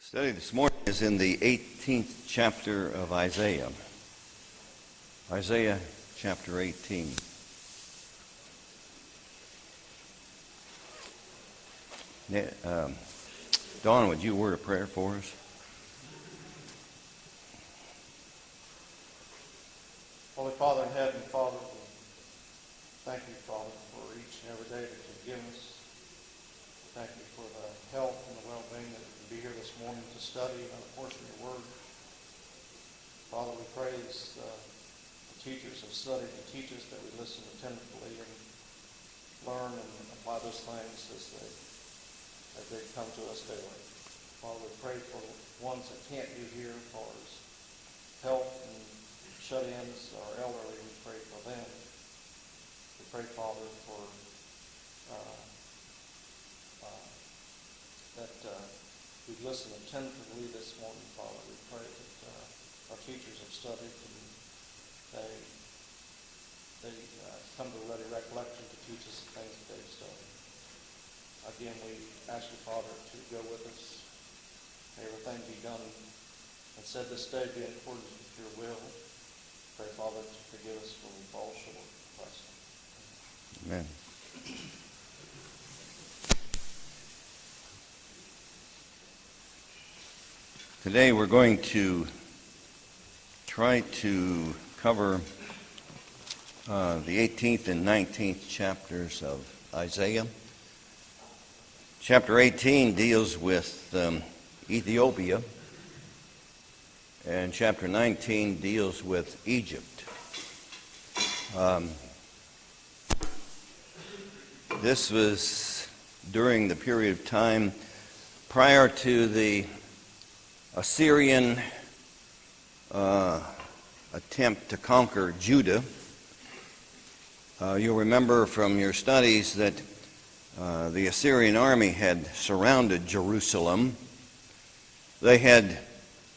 Study this morning is in the 18th chapter of Isaiah. Isaiah chapter 18. Dawn, would you word a prayer for us? Holy Father in heaven, Father, thank you, Father, for each and every day that you've given us. Thank you for the health and the well-being that we can be here this morning to study another portion of your word. Father, we praise the teachers who study and teach us, that we listen attentively and learn and apply those things as they come to us daily. Father, we pray for ones that can't be here as far as health and shut-ins or elderly. We pray for them. We pray, Father, for that we've listened attentively this morning, Father. We pray that our teachers have studied and they come to a ready recollection to teach us the things that they've studied. Again, we ask you, Father, to go with us. May everything be done and said this day be in accordance with your will. Pray, Father, to forgive us when we fall short of Christ. Amen. Today we're going to try to cover the 18th and 19th chapters of Isaiah. Chapter 18 deals with Ethiopia, and chapter 19 deals with Egypt. This was during the period of time prior to the Assyrian attempt to conquer Judah. You'll remember from your studies that the Assyrian army had surrounded Jerusalem. They had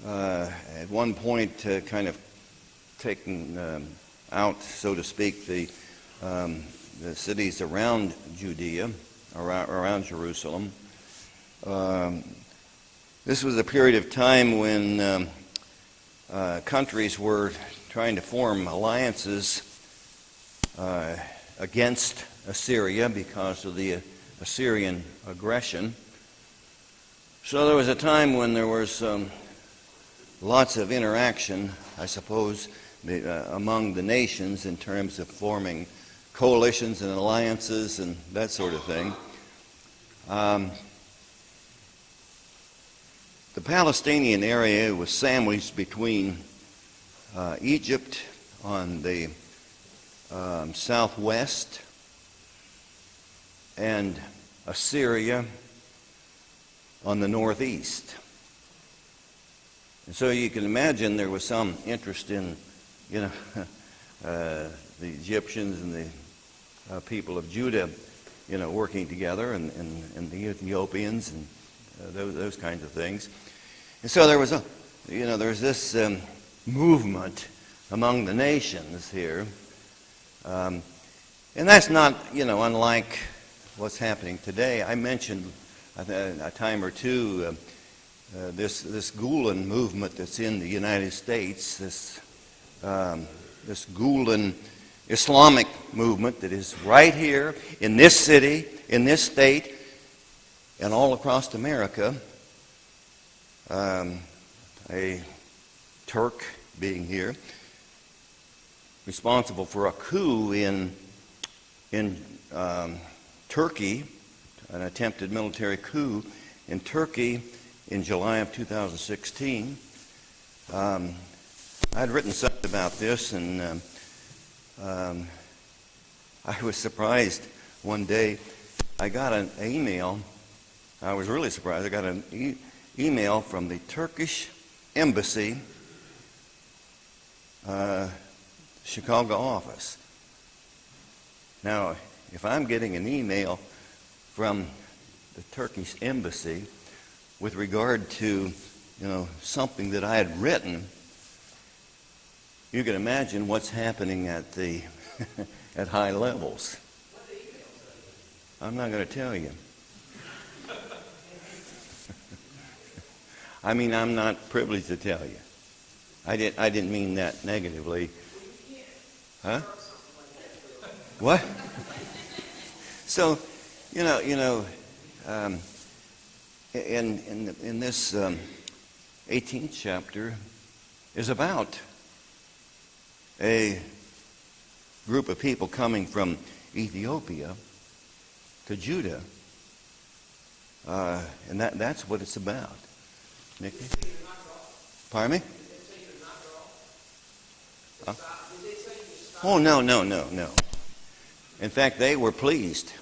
at one point kind of taken out, so to speak, the cities around Judea, around Jerusalem. This was a period of time when countries were trying to form alliances against Assyria because of the Assyrian aggression. So there was a time when there was lots of interaction, I suppose, among the nations in terms of forming coalitions and alliances and that sort of thing. The Palestinian area was sandwiched between Egypt on the southwest and Assyria on the northeast. And so you can imagine there was some interest in, the Egyptians and the people of Judah, working together, and the Ethiopians and those kinds of things. And so there was there's this movement among the nations here, and that's not unlike what's happening today. I mentioned a time or two this Gulen movement that's in the United States, this Gulen Islamic movement that is right here in this city, in this state, and all across America. A Turk being here, responsible for a coup in Turkey, an attempted military coup in Turkey in July of 2016. I had written something about this, and I was surprised one day. I got an email. I was really surprised. I got an email from the Turkish embassy, Chicago office. Now, if I'm getting an email from the Turkish embassy with regard to, something that I had written, you can imagine what's happening at the at high levels. I'm not going to tell you. I mean, I'm not privileged to tell you. I didn't mean that negatively. Huh? What? So, in this 18th chapter is about a group of people coming from Ethiopia to Judah, and that's what it's about. Nicky? Pardon me? Oh, no. In fact, they were pleased.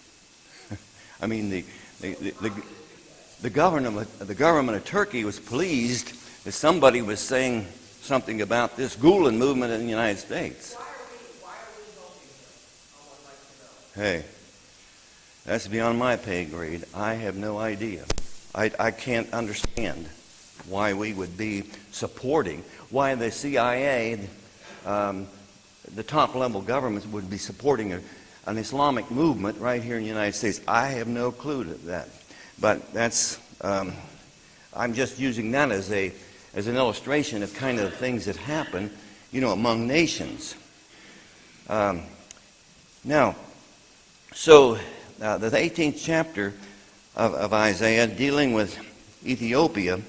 I mean, the government of Turkey was pleased that somebody was saying something about this Gulen movement in the United States. Why are we voting here? I would like to know. Hey, that's beyond my pay grade. I have no idea. I can't understand why we would be supporting, why the CIA, the top-level governments would be supporting an Islamic movement right here in the United States. I have no clue to that. But that's, I'm just using that as an illustration of kind of things that happen, among nations. Now, so the 18th chapter of Isaiah, dealing with Ethiopia,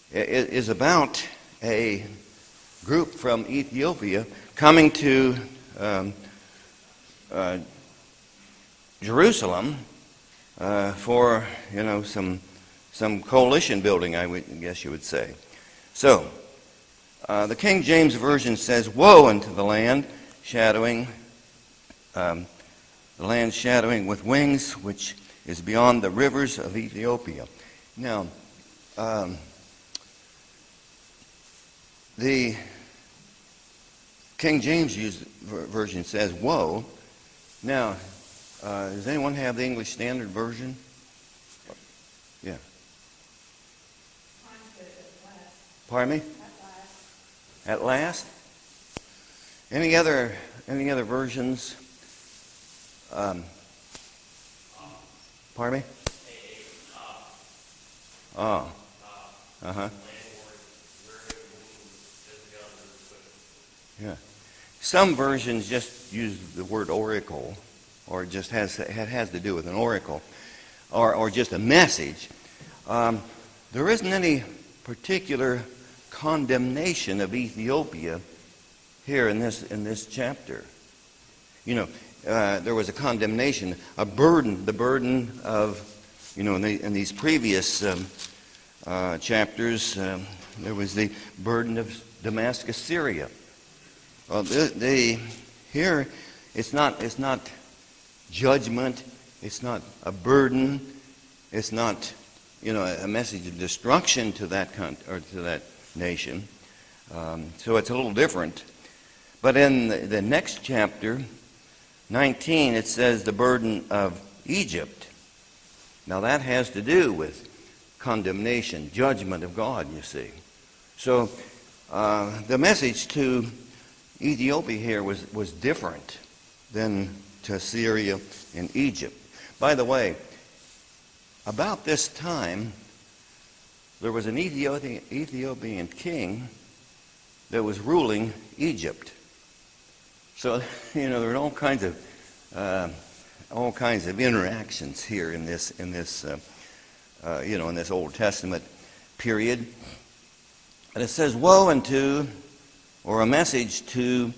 is about a group from Ethiopia coming to Jerusalem for some coalition building, I guess you would say. So the King James Version says, "Woe unto the land shadowing with wings, which is beyond the rivers of Ethiopia." Now, the King James Version says, "Woe." Now, does anyone have the English Standard Version? Yeah. Pardon me? At last. Any other versions? Pardon me? Oh. Uh-huh. Yeah. Some versions just use the word oracle, or it just has to do with an oracle, or just a message. There isn't any particular condemnation of Ethiopia here in this chapter. There was a condemnation, the burden of, in these previous chapters, there was the burden of Damascus, Syria. Well, here it's not judgment, it's not a burden, it's not a message of destruction to that to that nation. So it's a little different. But in the next chapter, 19, it says the burden of Egypt. Now that has to do with condemnation, judgment of God, you see. So the message to Ethiopia here was different than to Syria and Egypt. By the way, about this time, there was an Ethiopian king that was ruling Egypt. So, there are all kinds of interactions here in this Old Testament period. And it says, "Woe unto," or a message to,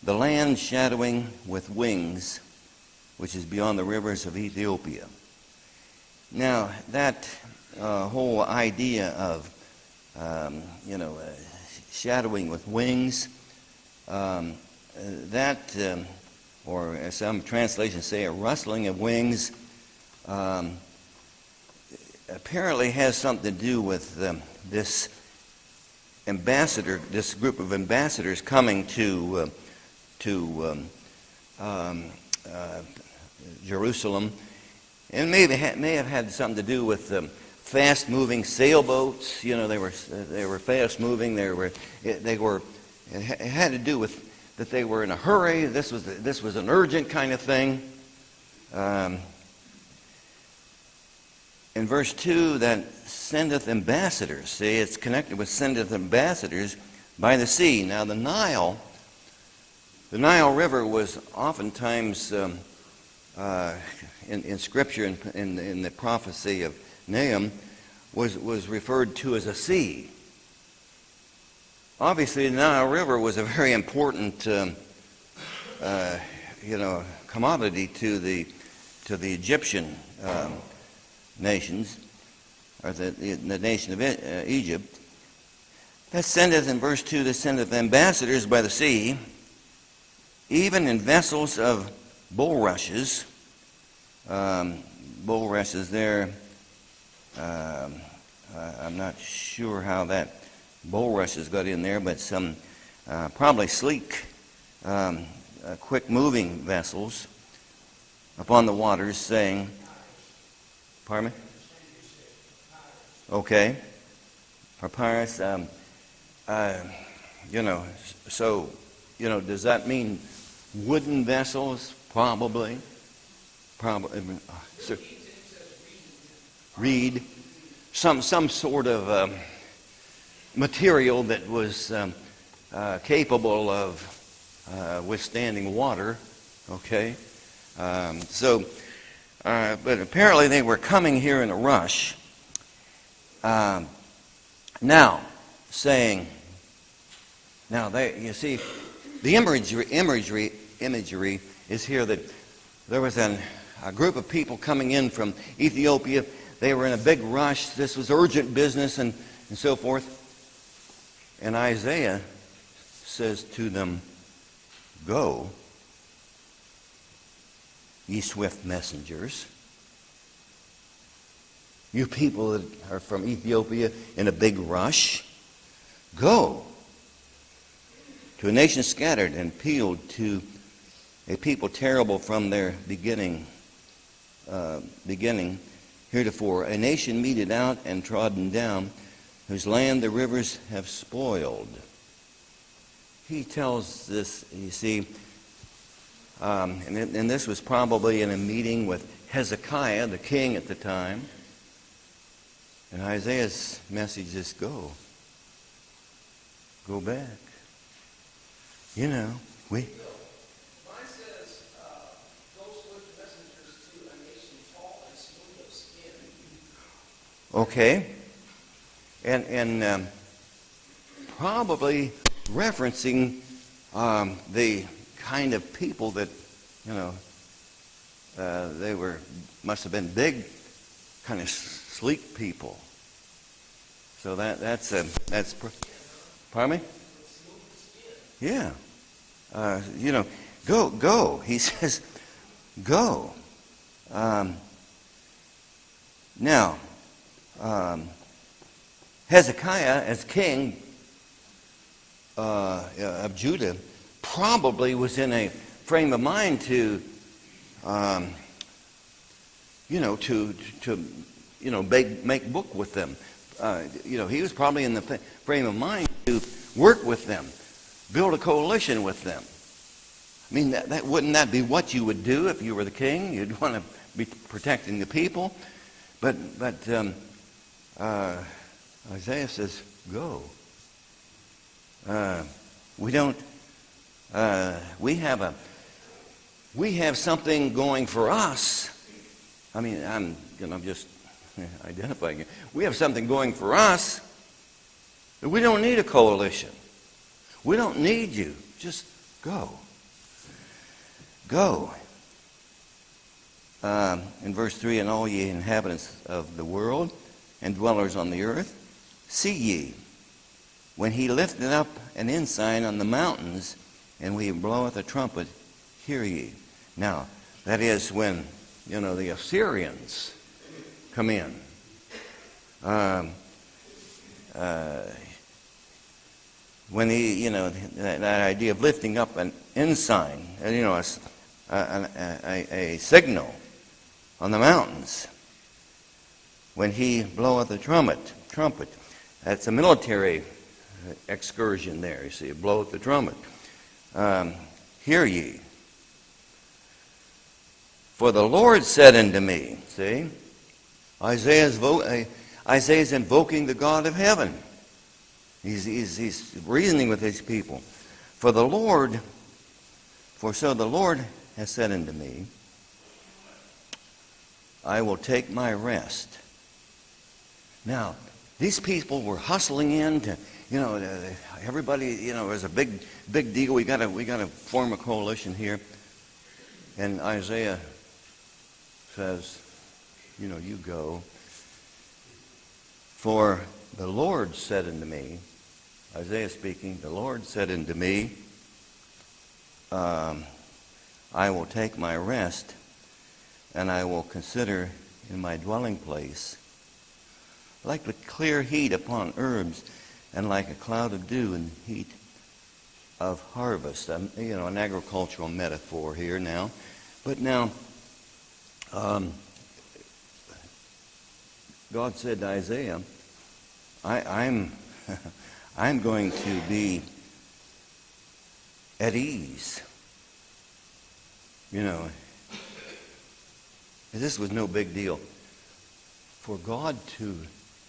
"the land shadowing with wings, which is beyond the rivers of Ethiopia." Now, that whole idea of, shadowing with wings, or as some translations say, a rustling of wings, apparently has something to do with this group of ambassadors coming to Jerusalem, and may have had something to do with fast-moving sailboats. They were fast-moving. It had to do with that they were in a hurry. This was an urgent kind of thing. And in verse 2 that sendeth ambassadors. See, it's connected with sendeth ambassadors by the sea. Now the Nile River was oftentimes in Scripture, in the prophecy of Nahum, was referred to as a sea. Obviously, the Nile River was a very important, commodity to the Egyptian nations, or the nation of Egypt. That sendeth, in verse 2, that sendeth ambassadors by the sea, even in vessels of bulrushes. Bulrushes there, I'm not sure how that bulrushes got in there, but some probably sleek, quick-moving vessels upon the waters, saying, pardon me? Okay. Papyrus, does that mean wooden vessels? Probably. Reed. Some sort of material that was capable of withstanding water. Okay. But apparently they were coming here in a rush. Now, saying, you see, the imagery is here that there was a group of people coming in from Ethiopia. They were in a big rush. This was urgent business and so forth. And Isaiah says to them, "Go, ye swift messengers. You people that are from Ethiopia in a big rush, go to a nation scattered and peeled, to a people terrible from their beginning heretofore, a nation meted out and trodden down, whose land the rivers have spoiled." He tells this, you see, and this was probably in a meeting with Hezekiah, the king at the time. And Isaiah's message is, go back. Mine says, go swift messengers to a nation tall and smooth of skin. Okay. And probably referencing the kind of people that, they must have been big, kind of sleek people. So that's pardon me? Yeah. Go. He says, go. Now, Hezekiah, as king of Judah, probably was in a frame of mind to make book with them. He was probably in the frame of mind to work with them, build a coalition with them. I mean, wouldn't that be what you would do if you were the king? You'd want to be protecting the people. But Isaiah says, go. We have something going for us. I mean, I'm just identifying it. We have something going for us that we don't need a coalition. We don't need you. Just go. Go. In verse 3, and all ye inhabitants of the world and dwellers on the earth, see ye, when he lifted up an ensign on the mountains, and when he bloweth a trumpet, hear ye. Now, that is when, the Assyrians come in. When that idea of lifting up an ensign, a signal on the mountains. When he bloweth a trumpet, that's a military excursion there. You see, bloweth the trumpet. Hear ye. For the Lord said unto me, see, Isaiah's invoking the God of heaven. He's reasoning with his people. For so the Lord has said unto me, I will take my rest. Now, these people were hustling in to, everybody, it was a big deal. We gotta form a coalition here. And Isaiah says, you go. For the Lord said unto me, Isaiah speaking, the Lord said unto me, I will take my rest, and I will consider in my dwelling place, like the clear heat upon herbs, and like a cloud of dew in the heat of harvest. An agricultural metaphor here now. But now, God said to Isaiah, I'm going to be at ease. This was no big deal. For God to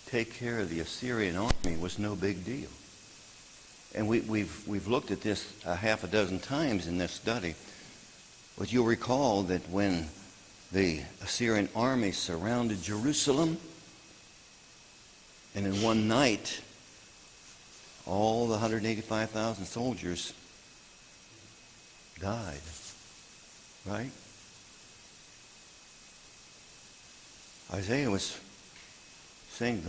take care of the Assyrian army was no big deal. And we've looked at this a half a dozen times in this study. But you'll recall that when the Assyrian army surrounded Jerusalem, and in one night, all the 185,000 soldiers died. Right? Isaiah was saying,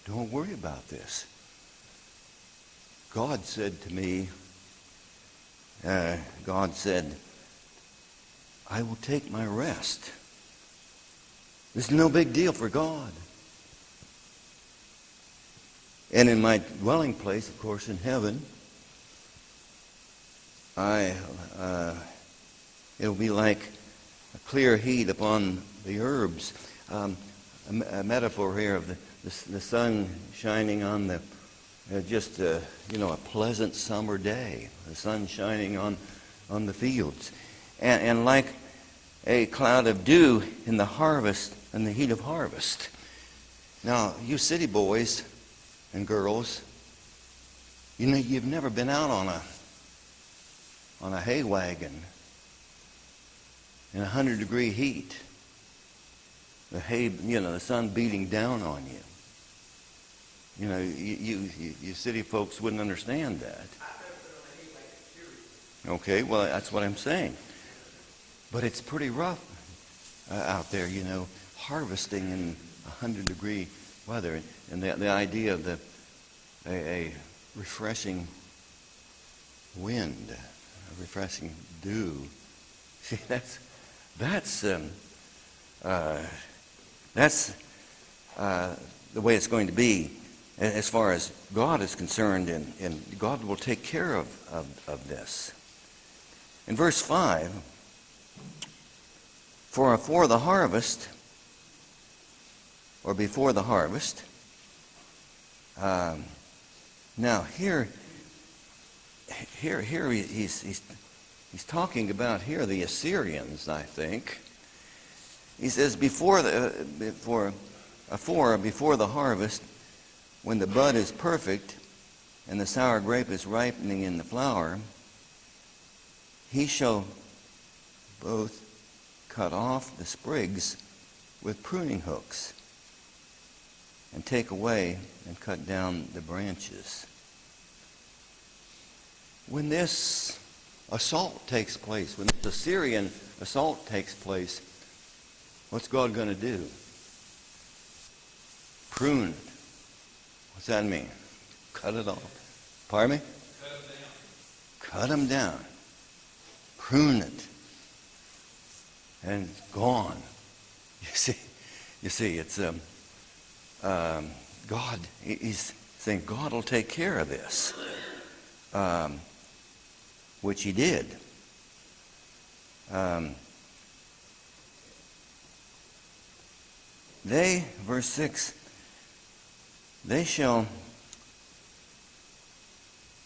don't worry about this. God said to me, God said, I will take my rest. This is no big deal for God. And in my dwelling place, of course, in heaven, it'll be like a clear heat upon the herbs. A metaphor here of the sun shining on the a pleasant summer day. The sun shining on the fields, and like a cloud of dew in the harvest and the heat of harvest. Now, you city boys and girls, you've never been out on a hay wagon in 100-degree heat. The hay, the sun beating down on you. You city folks wouldn't understand that. Okay, well, that's what I'm saying. But it's pretty rough out there, harvesting in 100-degree weather. And the idea of a refreshing wind, a refreshing dew. See, that's the way it's going to be as far as God is concerned, and God will take care of this. In verse 5, for afore the harvest, or before the harvest, now here he's talking about here the Assyrians, I think. He says before the harvest, when the bud is perfect and the sour grape is ripening in the flower, he shall both cut off the sprigs with pruning hooks and take away and cut down the branches. When this assault takes place, when the Assyrian assault takes place, what's God going to do? Prune it. What's that mean? Cut it off. Pardon me? Cut them down. Prune it. And it's gone. You see, it's God. He's saying God will take care of this, which He did. Verse 6, they shall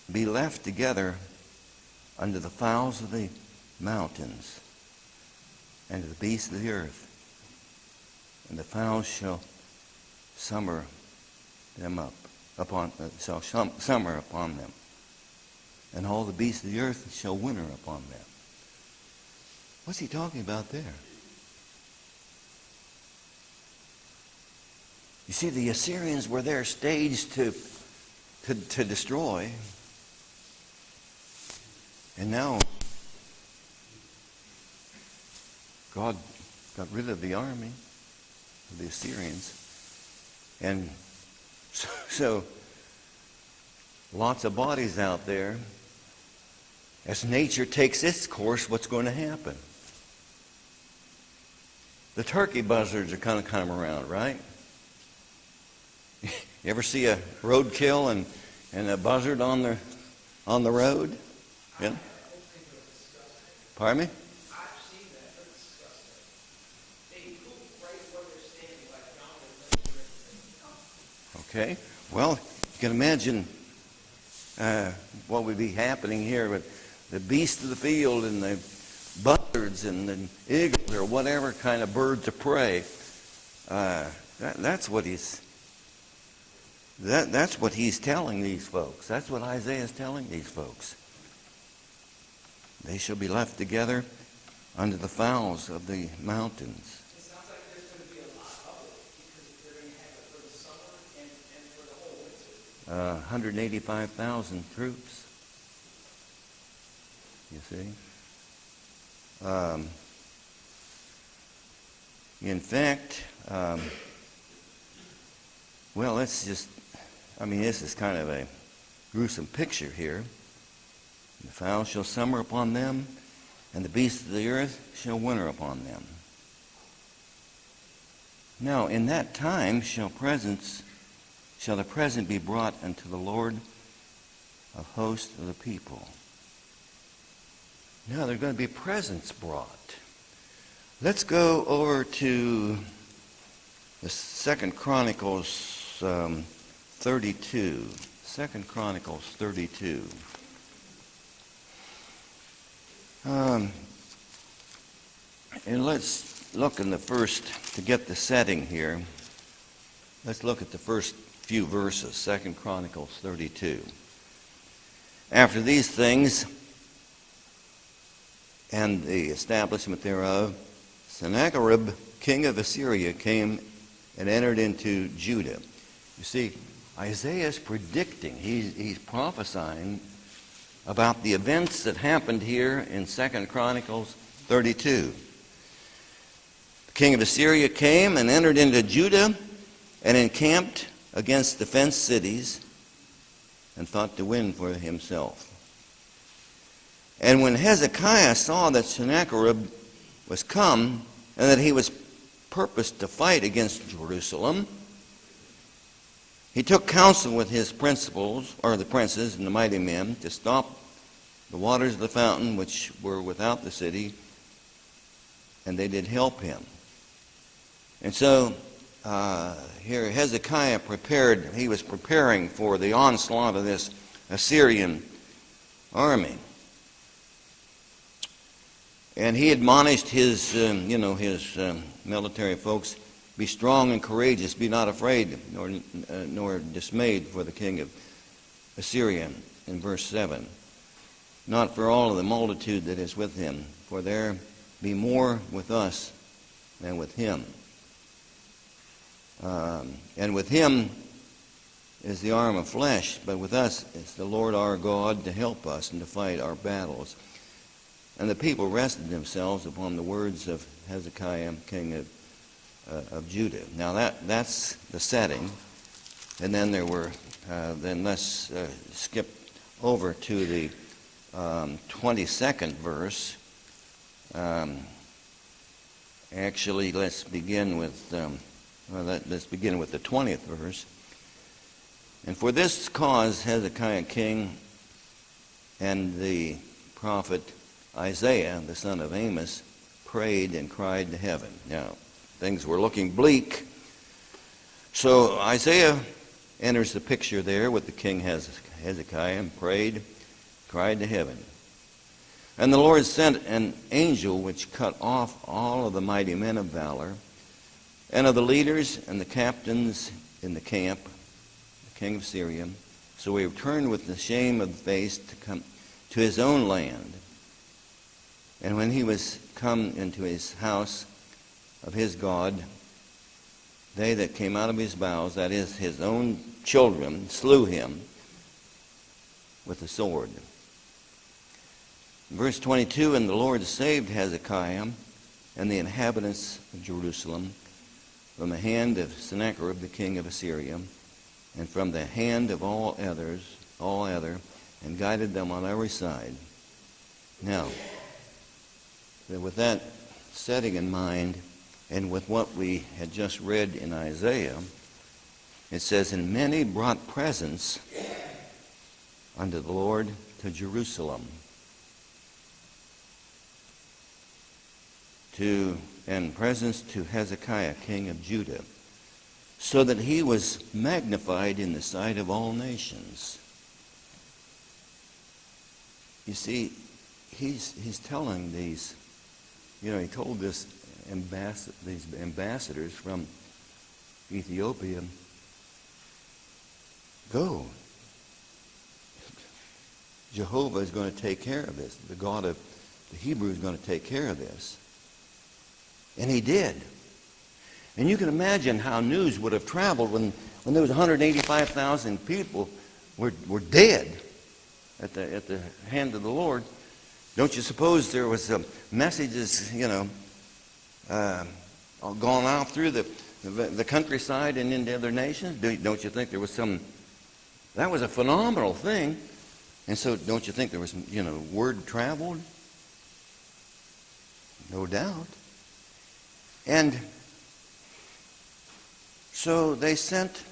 be left together under the fowls of the mountains and to the beasts of the earth. and the fowls shall summer them up upon shall summer upon them, and all the beasts of the earth shall winter upon them. What's he talking about there? You see, the Assyrians were there staged to destroy. And now God got rid of the army of the Assyrians. And so lots of bodies out there. As nature takes its course, what's going to happen? The turkey buzzards are going to come around, right? You ever see a roadkill and a buzzard on the road? Yeah. Pardon me? I've seen that. They're disgusting. They poop right where they're standing, like down their legs or anything. Okay. Well, you can imagine what would be happening here with the beasts of the field and the buzzards and the eagles or whatever kind of birds of prey. That's what he's telling these folks. That's what Isaiah is telling these folks. They shall be left together under the fowls of the mountains. It sounds like there's going to be a lot of it because they're going to have it for the summer and for the whole winter. 185,000 troops. You see? In fact, well, this is kind of a gruesome picture here. The fowls shall summer upon them, and the beasts of the earth shall winter upon them. Now, in that time shall the present be brought unto the Lord of hosts of the people. Now, there are going to be presents brought. Let's go over to the 2 Chronicles 32. 2 Chronicles 32. And let's look in the first, to get the setting here, let's look at the first few verses, 2 Chronicles 32. After these things, and the establishment thereof, Sennacherib, king of Assyria, came and entered into Judah. You see, Isaiah is predicting, he's prophesying about the events that happened here in 2 Chronicles 32. The king of Assyria came and entered into Judah and encamped against the fenced cities and thought to win for himself. And when Hezekiah saw that Sennacherib was come and that he was purposed to fight against Jerusalem, he took counsel with his principals, or the princes and the mighty men, to stop the waters of the fountain which were without the city, and they did help him. And so here Hezekiah he was preparing for the onslaught of this Assyrian army. And he admonished his military folks, be strong and courageous, be not afraid nor dismayed for the king of Assyria, in verse 7. Not for all of the multitude that is with him, for there be more with us than with him. And with him is the arm of flesh, but with us is the Lord our God to help us and to fight our battles. And the people rested themselves upon the words of Hezekiah, king of Judah. Now that's the setting. And then then let's skip over to the 22nd verse. Actually, let's begin with the 20th verse. And for this cause Hezekiah king and the prophet Isaiah, the son of Amos, prayed and cried to heaven. Now, things were looking bleak. So Isaiah enters the picture there with the king Hezekiah and prayed, cried to heaven. And the Lord sent an angel which cut off all of the mighty men of valor and of the leaders and the captains in the camp, the king of Syria. So he returned with the shame of the face to come to his own land. And when he was come into his house of his God, they that came out of his bowels, that is, his own children, slew him with the sword. Verse 22, and the Lord saved Hezekiah and the inhabitants of Jerusalem from the hand of Sennacherib the king of Assyria, and from the hand of all other, and guided them on every side. Now, with that setting in mind, and with what we had just read in Isaiah, it says, and many brought presents unto the Lord to Jerusalem, and presents to Hezekiah, king of Judah, so that he was magnified in the sight of all nations. You see, he's telling these, he told these ambassadors from Ethiopia, go. Jehovah is going to take care of this. The God of the Hebrews is going to take care of this. And he did. And you can imagine how news would have traveled when there was 185,000 people were dead at the hand of the Lord. Don't you suppose there was messages, gone out through the countryside and into other nations? Don't you think there was that was a phenomenal thing. And so don't you think there was, word traveled? No doubt. And so they sent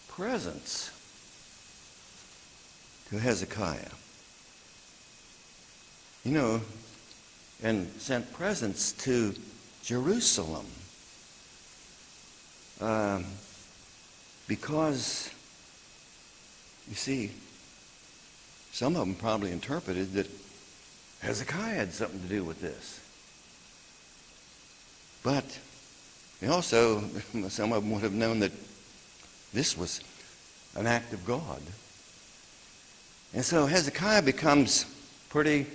presents to Hezekiah. And sent presents to Jerusalem. Because, you see, some of them probably interpreted that Hezekiah had something to do with this. But they also, some of them would have known that this was an act of God. And so Hezekiah becomes pretty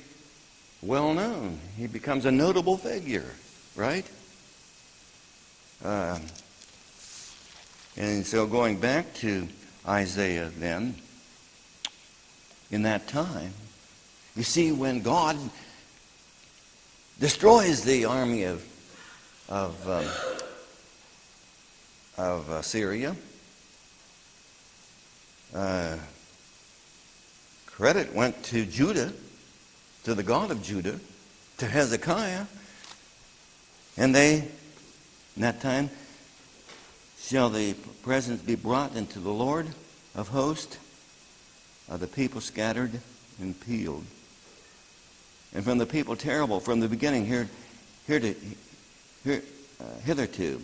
well known. He becomes a notable figure, right? And so going back to Isaiah then, in that time, you see, when God destroys the army of Syria, credit went to Judah, to the God of Judah, to Hezekiah, and in that time, shall the presents be brought into the Lord of hosts, of the people scattered and peeled. And from the people terrible, from the beginning hitherto,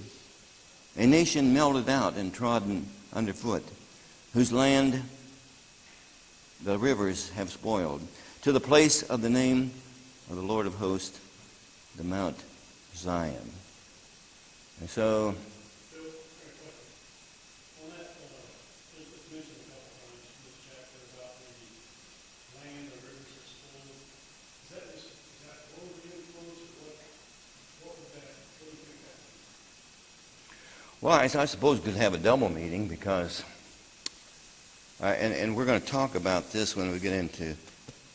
a nation melted out and trodden underfoot, whose land the rivers have spoiled, to the place of the name of the Lord of hosts, the Mount Zion. And so, well, I suppose we could have a double meeting because, and we're going to talk about this when we get into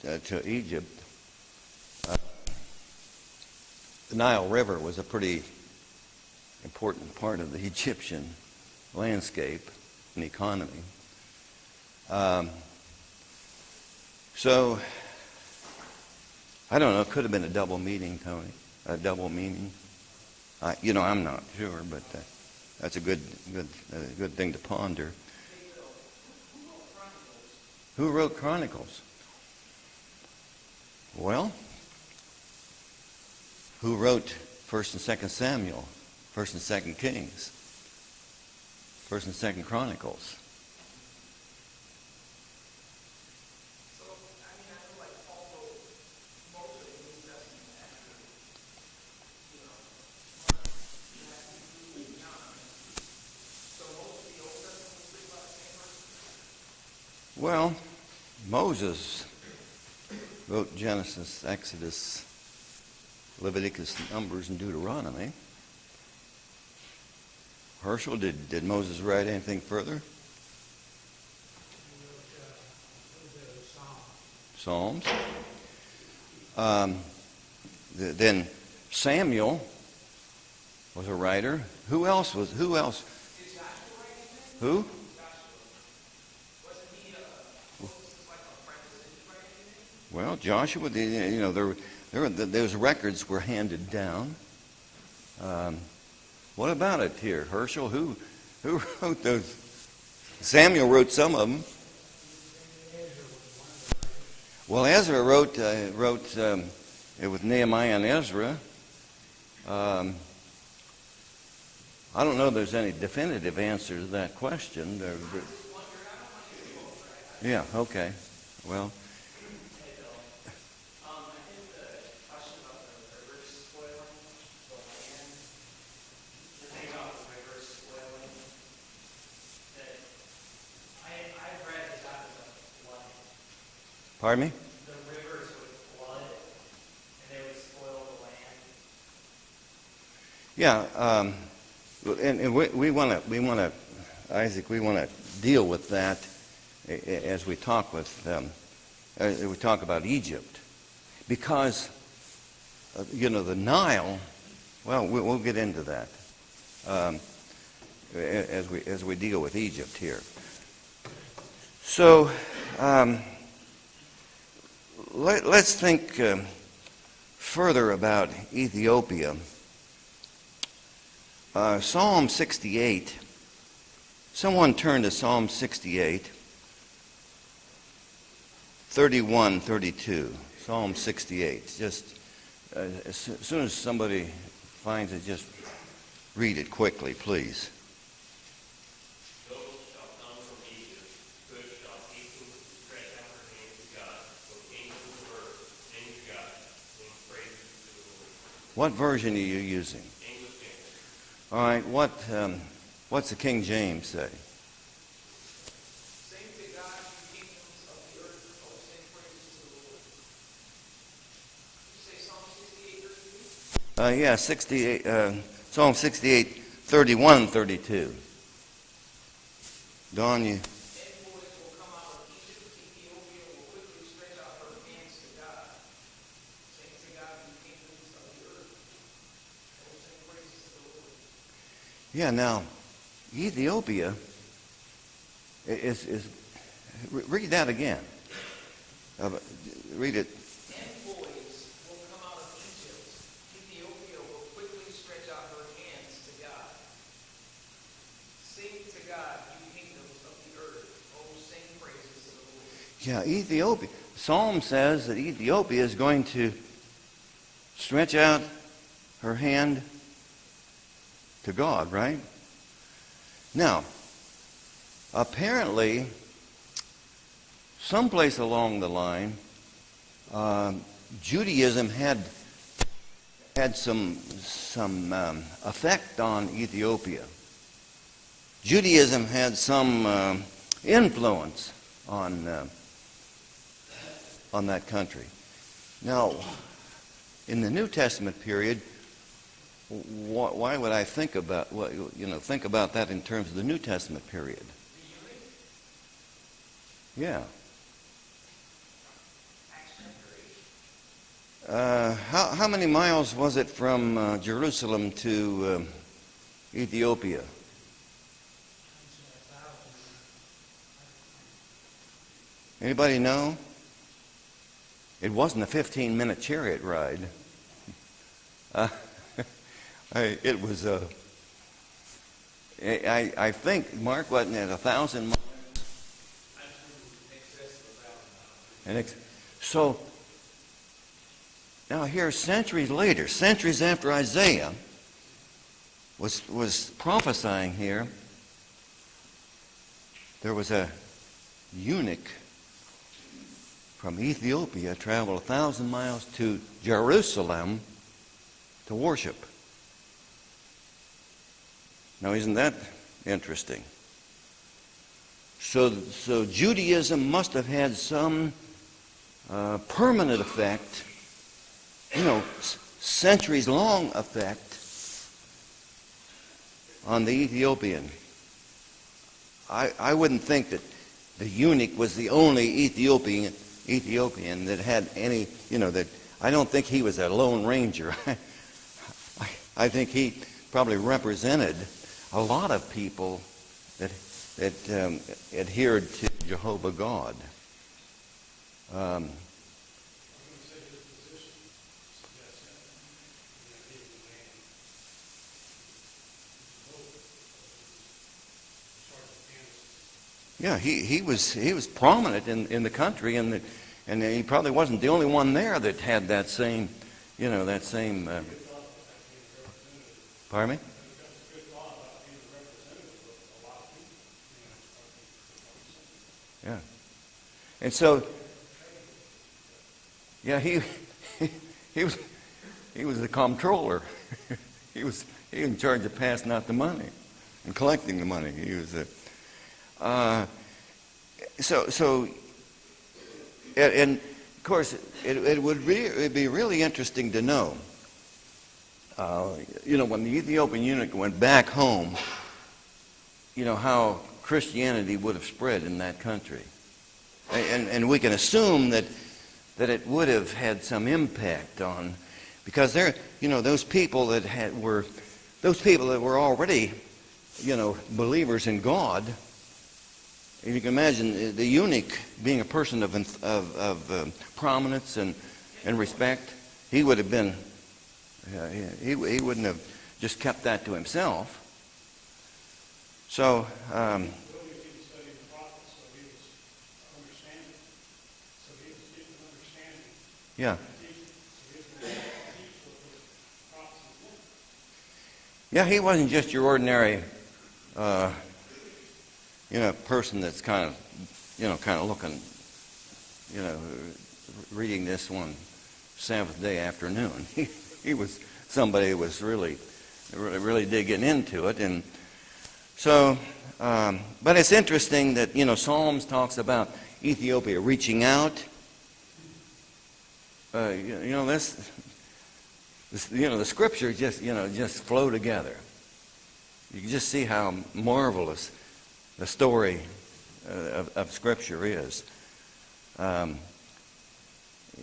to Egypt. The Nile River was a pretty important part of the Egyptian landscape and economy. So, I don't know, it could have been a double meeting, Tony. A double meeting. I'm not sure, but that's a good thing to ponder. Who wrote Chronicles? Well, who wrote 1st and 2nd Samuel, 1st and 2nd Kings, 1st and 2nd Chronicles? Well, Moses wrote Genesis, Exodus, Leviticus, Numbers, and Deuteronomy. Herschel, did Moses write anything further? Psalms. Then Samuel was a writer. Who else? Who? Well, Joshua, those records were handed down. What about it here, Herschel? Who wrote those? Samuel wrote some of them. Well, Ezra wrote it with Nehemiah and Ezra. I don't know if there's any definitive answer to that question. Yeah, okay. Well, pardon me? The rivers would flood and they would spoil the land. Yeah, and we want to, Isaac, we want to deal with that as we talk about Egypt, because the Nile. Well, we'll get into that as we deal with Egypt here. So. Let's think further about Ethiopia. Psalm 68. Someone turn to Psalm 68, 31, 32. Psalm 68. Just as soon as somebody finds it, just read it quickly, please. What version are you using? English. All right. What's the King James say? Sing to God, you kingdoms of the earth, oh, sing praises to the Lord. Did you say Psalm 68, verse 3? Yeah, 68. Psalm 68, 31, 32. Dawn, you. Envoys will come out of Egypt, Ethiopia will quickly stretch out her hands to God. Sing to God, you kingdoms of the earth. Oh, sing praises to the Lord. Yeah, now, Ethiopia is read that again. Read it. Envoys will come out of Egypt. Ethiopia will quickly stretch out her hands to God. Sing to God, you kingdoms of the earth. Oh, sing praises to the Lord. Yeah, Ethiopia. Psalm says that Ethiopia is going to stretch out her hand to God, right? Now, apparently, someplace along the line, Judaism had some effect on Ethiopia. Judaism had some influence on that country. Now, in the New Testament period, why would I think about that in terms of the New Testament period? Yeah. How many miles was it from Jerusalem to Ethiopia? Anybody know? It wasn't a 15-minute chariot ride. It was I think, Mark, wasn't it 1,000 miles? So, now here, centuries later, centuries after Isaiah was prophesying here, there was a eunuch from Ethiopia traveled 1,000 miles to Jerusalem to worship. Now, isn't that interesting? So Judaism must have had some permanent effect, centuries-long effect on the Ethiopian. I wouldn't think that the eunuch was the only Ethiopian that had any, that I don't think he was a lone ranger. I think he probably represented a lot of people that adhered to Jehovah God. Yeah, he was prominent in the country, and he probably wasn't the only one there that had that same. Pardon me? Yeah. And so, yeah, he was the comptroller. he was in charge of passing out the money and collecting the money. He was and of course it would be really interesting to know. When the Ethiopian eunuch went back home, how Christianity would have spread in that country. And we can assume that it would have had some impact on, because those people that were already, believers in God. And you can imagine the eunuch being a person of prominence and respect. He would have been, he wouldn't have just kept that to himself. So, yeah. Yeah, he wasn't just your ordinary, person that's kind of looking, reading this one Sabbath day afternoon. He was somebody who was really digging into it. And so, but it's interesting that, Psalms talks about Ethiopia reaching out. The scriptures just flow together. You can just see how marvelous the story of Scripture is. In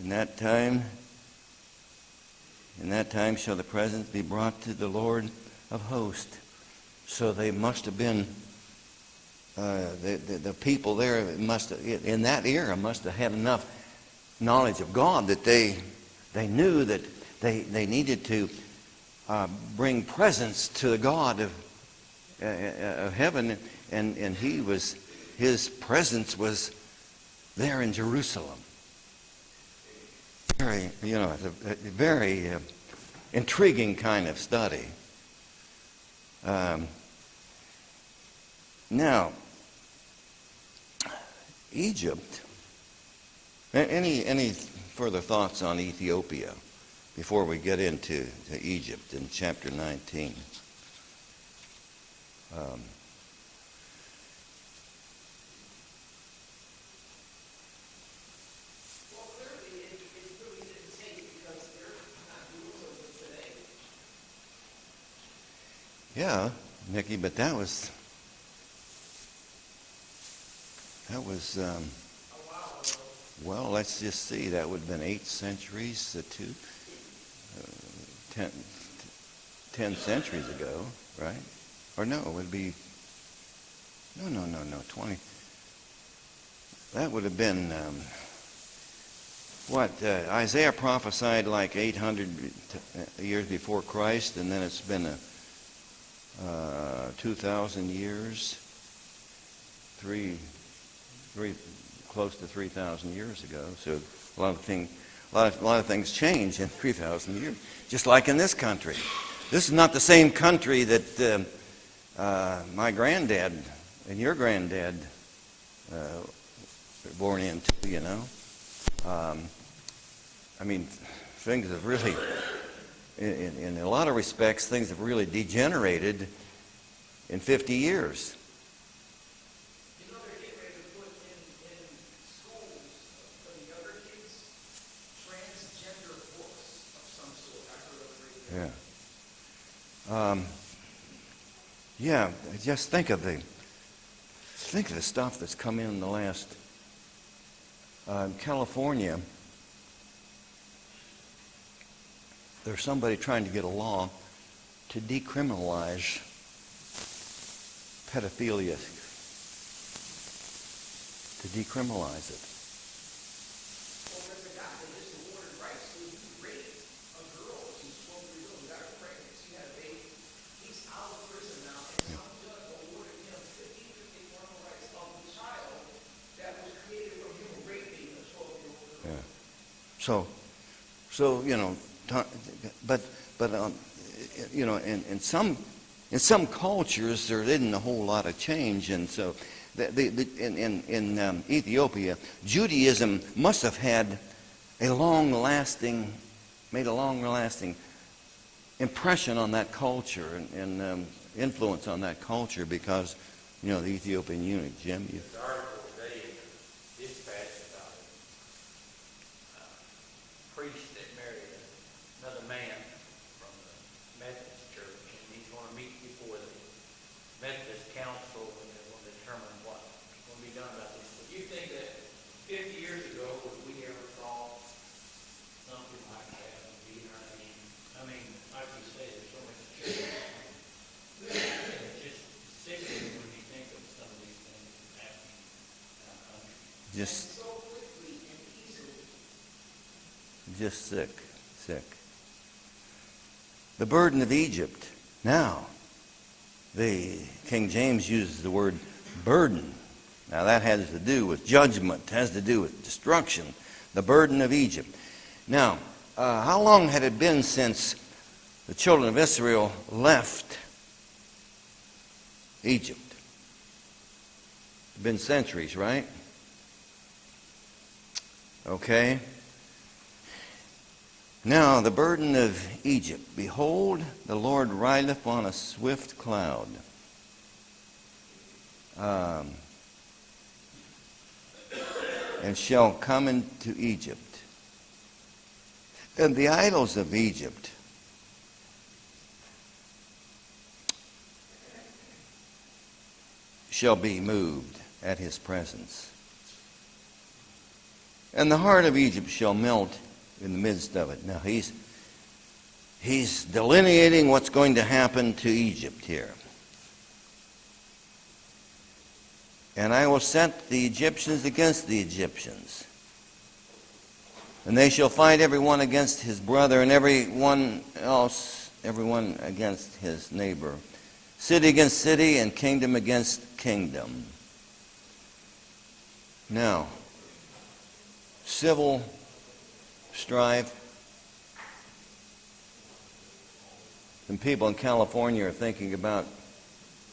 that time shall the presents be brought to the Lord of hosts. So they must have been, the people there in that era must have had enough knowledge of God that they knew that they needed to bring presents to the God of heaven, and his presence was there in Jerusalem. A very intriguing kind of study. Now, Egypt. Any further thoughts on Ethiopia before we get into Egypt in chapter 19? Yeah, Nikki, but that was well, let's just see. That would have been 8 centuries, 10 centuries ago, right? Or no, it would be no, 20. That would have been Isaiah prophesied like 800 years before Christ, and then it's been 2,000 years, close to 3,000 years ago. So a lot of things change in 3,000 years, just like in this country. This is not the same country that my granddad and your granddad were born into. Things have really, in a lot of respects, things have really degenerated in 50 years. They're getting Yeah, just think of the stuff that's come in the last. California, there's somebody trying to get a law to decriminalize pedophilia, to decriminalize it. Well, there's a guy that just awarded rights to rape a girl. She's 12 years old, got her pregnant. She had a baby. He's out of prison now, and some judge awarded him 50/50 parental rights of the child that was created from him raping a 12-year-old girl. Yeah. So but in some cultures there isn't a whole lot of change, and so in Ethiopia, Judaism must have had made a long-lasting impression on that culture and influence on that culture because the Ethiopian eunuch. Jim, you. The article today in the Dispatch about a priest that married another man from the Methodist church, and he's going to meet before the Methodist council, and they're going to determine what's going to be done about this. But you think that 50 years ago, would we ever saw something like that? I mean, like you say, there's so much change. It's just sickening when you think of some of these things happening in our country. Just So quickly and easily. sick. The burden of Egypt. Now, the King James uses the word burden. Now that has to do with judgment, has to do with destruction. The burden of Egypt. Now, how long had it been since the children of Israel left Egypt? It's been centuries, right? Okay. Now, the burden of Egypt. Behold, the Lord rideth on a swift cloud. And shall come into Egypt. And the idols of Egypt shall be moved at his presence. And the heart of Egypt shall melt in the midst of it. Now he's delineating what's going to happen to Egypt here. And I will set the Egyptians against the Egyptians. And they shall fight every one against his brother, and everyone against his neighbor. City against city, and kingdom against kingdom. Now, civil strife. Some people in California are thinking about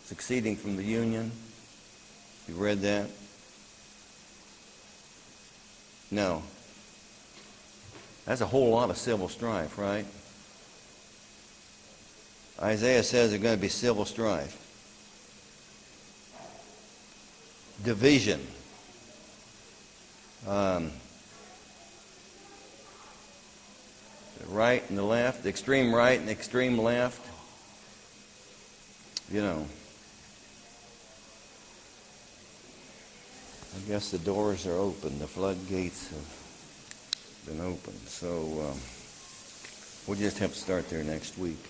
seceding from the Union. You read that? No. That's a whole lot of civil strife, right? Isaiah says there's going to be civil strife. Division. The right and the left, the extreme right and the extreme left. I guess the doors are open. The floodgates have been opened. So we'll just have to start there next week.